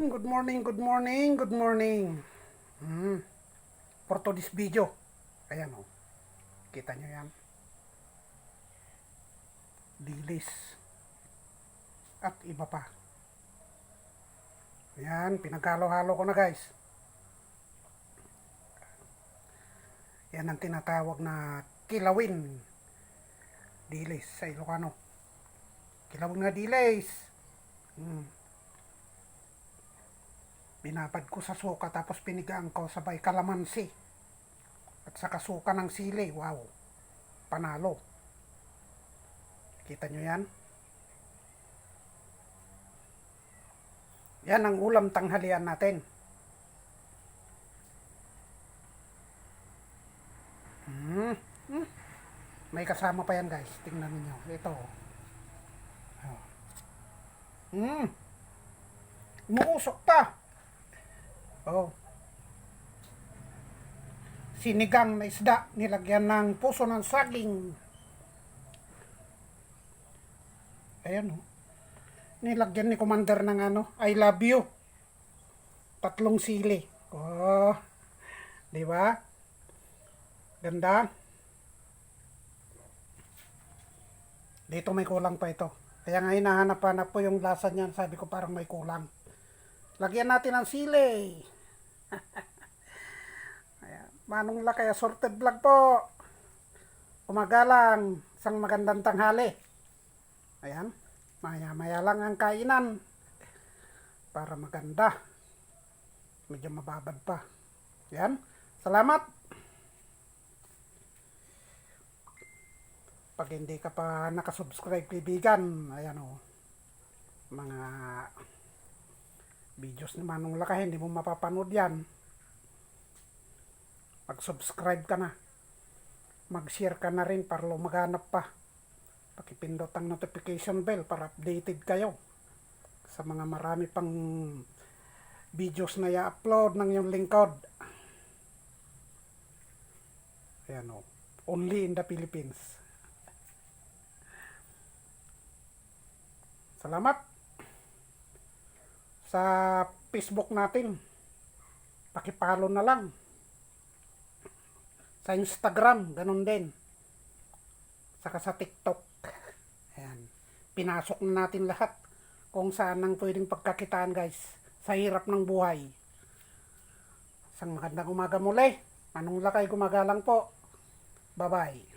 Good morning, good morning, good morning. For today's video, ayan o, kita nyo yan, dilis at iba pa. Ayan, pinaghalo-halo ko na guys. Yan ang tinatawag na kilawin. Dilis sa Ilocano. Kilawin na dilis. Binabad ko sa suka tapos pinigaan ko sabay kalamansi. At saka suka ng sili. Wow. Panalo. Kita nyo yan? Yan ang ulam tanghalian natin. May kasama pa yan guys. Tingnan niyo. Ito. Umuusok pa. Oh. Sinigang na isda. Nilagyan ng puso ng saging. Ayan o. Nilagyan ni Commander ng I love you. 3 sili. Oh. Di ba? Ganda. Dito may kulang pa ito. Kaya nga hinahanap-hanap po yung lasa niyan. Sabi ko parang may kulang. Lagyan natin ng sili. Ayan. Manong la kaya sorted vlog po. Umagalang. Isang magandang tanghali. Ayan. Maya-maya lang ang kainan. Para maganda. Medyo mababad pa. Ayan. Salamat. Pag hindi ka pa nakasubscribe kaibigan, ayan o, mga videos ni Manong Laka, hindi mo mapapanood yan. Mag-subscribe ka na, mag-share ka na rin para lumaganap pa. Pakipindot ang notification bell para updated kayo sa mga marami pang videos na i-upload ng yung lingkod. Ayan o, only in the Philippines. Salamat sa Facebook natin. Pakipalo na lang. Sa Instagram, ganun din. Saka sa TikTok. Ayan. Pinasok na natin lahat kung saan ang pwedeng pagkakitaan guys. Sa hirap ng buhay. Isang magandang umaga muli. Manong Lakay gumagalang po. Bye-bye.